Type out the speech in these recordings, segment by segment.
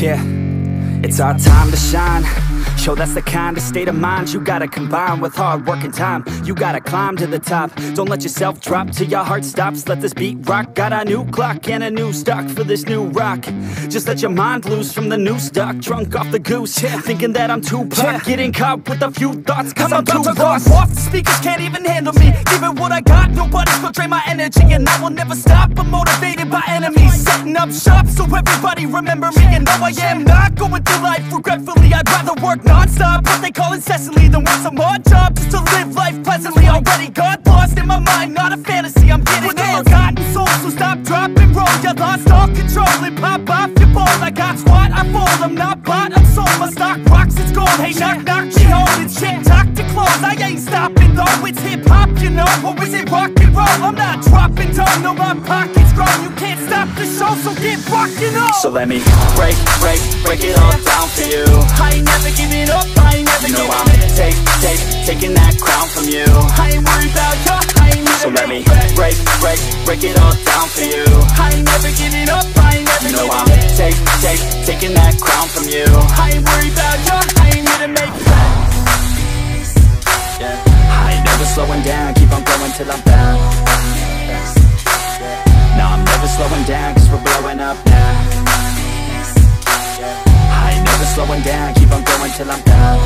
Yeah, it's our time to shine. Yo, that's the kind of state of mind you gotta combine with hard work and time. You gotta climb to the top. Don't let yourself drop till your heart stops. Let this beat rock. Got a new clock and a new stock for this new rock. Just let your mind loose from the new stock. Drunk off the goose, thinking that I'm Tupac. Getting caught with a few thoughts cause I'm too lost. Off, the speakers can't even handle me. Giving what I got, nobody's gonna drain my energy. And I will never stop, I'm motivated by enemies. Setting up shop so everybody remember me. And no, I am not going through life regretfully. I'd rather work non-stop, what they call incessantly, than work some odd job just to live life pleasantly. Already got lost in my mind, not a fantasy, I'm getting forgotten soul, so stop, drop, and roll. You lost all control and pop off your ball. I got squat, I fold, I'm not bought, I'm sold. My stock rocks, it's gold. Hey, knock, knock, me home, it's shit, talk to close. I ain't stopping though, it's hip-hop, you know. Or is it rock and roll? I'm not dropping down, no, my pocket's grown. You can't stop the show, so get rockin' on. So let me break it all down for you. I ain't never giving up, I ain't never giving up. Taking that crown from you. I ain't worried about you, I ain't never. So let me break it all down for you. I ain't never giving up, I ain't never giving up. Taking that crown from you. I ain't worried about you, I ain't here to make friends. Yeah. I ain't never slowing down, keep on going till I'm down. No, I'm never slowing down, cause we're blowing up now. I ain't never slowing down, keep on going till I'm down.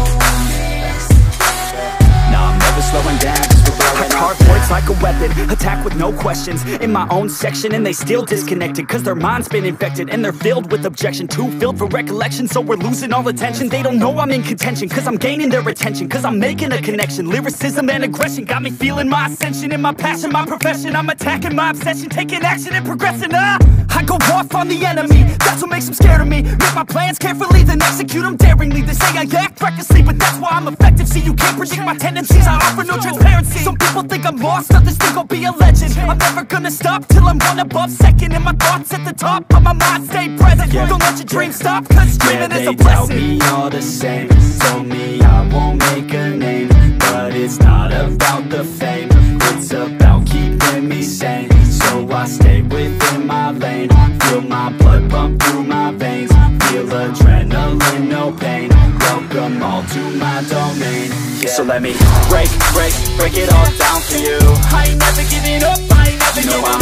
No, I'm never slowing down, cause we're blowing up. Hard words like a weapon, attack with no questions. In my own section and they still disconnected, cause their mind's been infected and they're filled with objection. Too filled for recollection, so we're losing all attention. They don't know I'm in contention, cause I'm gaining their attention. Cause I'm making a connection, lyricism and aggression got me feeling my ascension. In my passion, my profession, I'm attacking my obsession. Taking action and progressing, I go off on the enemy, that's what makes them scared of me. Make my plans carefully, then execute them daringly. They say I act recklessly, but that's why I'm effective. See, you can't predict my tendencies, I offer no transparency. Some people think I'm lost, others think I'll be a legend. I'm never gonna stop till I'm one above second. And my thoughts at the top, but my mind stay present. Don't let your dreams stop, cause dreaming is a blessing. They tell me all the same, told me I won't make a name. But it's not about the fame, it's about keeping me sane. So I stay within my lane, feel my blood pump through my veins. Feel adrenaline, no pain, welcome all to my domain. So let me break it all down for you. I ain't never giving up, I ain't never giving up.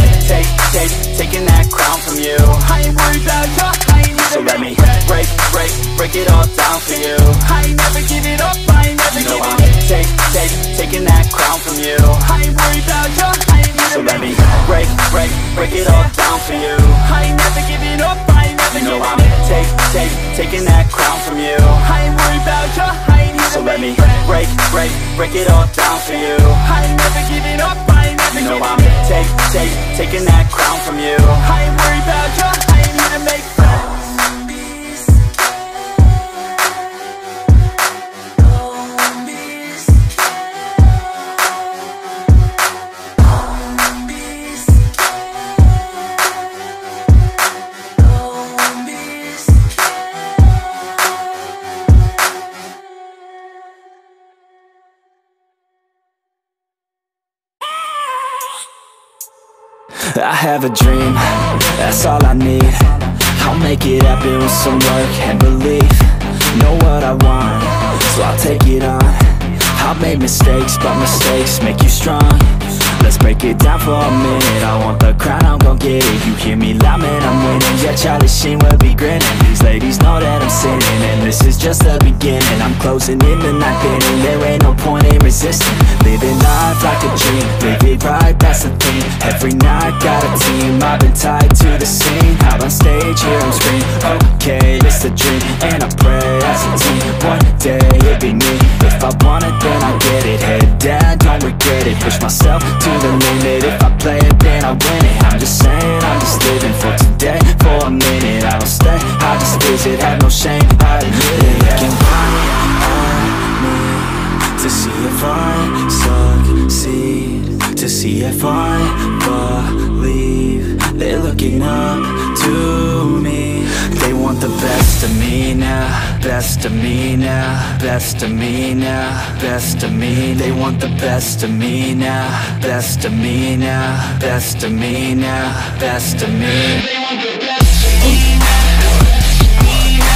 Taking that crown from you. I ain't worried about you, I ain't never. So let me break it all down for you. I ain't never giving up, I ain't never giving up. Taking that crown from you. I ain't worried about you, I ain't never. So let me break it all down for you. I ain't never giving up, I ain't never giving up. Taking that crown from you. I ain't worried about you, I ain't here. So let me break it all down for you. I ain't never giving up, I ain't never giving up. Taking that crown from you. I ain't worried about you, I ain't here to make friends. I have a dream, that's all I need. I'll make it happen with some work and belief. Know what I want, so I'll take it on. I've made mistakes, but mistakes make you strong. Let's break it down for a minute. I want the crown, I'm gon' get it. You hear me loud, man, I'm winning. Yeah, Charlie Sheen will be grinning. These ladies know that I'm sinning, and this is just the beginning. I'm closing in the ninth inning, there ain't no point in resisting. Living life like a dream, live it right, that's the thing. Every night, got a team, I've been tied to the scene. Out on stage, hear them scream, okay, it's a dream. And I pray as a team, one day it'll be me. If I want it, then I get it. Head down, don't regret it. Push myself to the limit. If I play it, then I win it. I'm just saying, I'm just living for today, for a minute. I don't stay, I just visit, have no shame, I admit it. Looking right at me to see if I succeed, to see if I believe. They're looking up to me. They want the best of me now, best of me now, best of me now, best of me. They want the best of me now, best of me now, best of me now, best of me. They want the best of me now.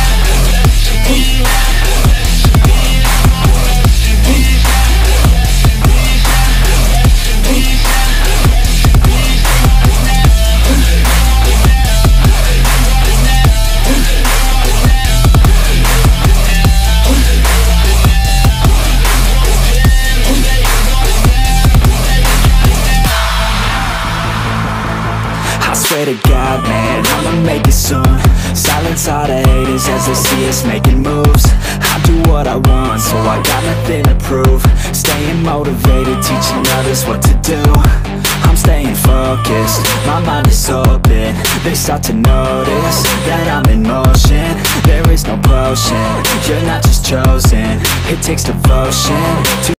and I'ma make it soon. Silence all the haters as they see us making moves. I do what I want, so I got nothing to prove. Staying motivated, teaching others what to do. I'm staying focused, my mind is open. They start to notice that I'm in motion. There is no potion, you're not just chosen. It takes devotion to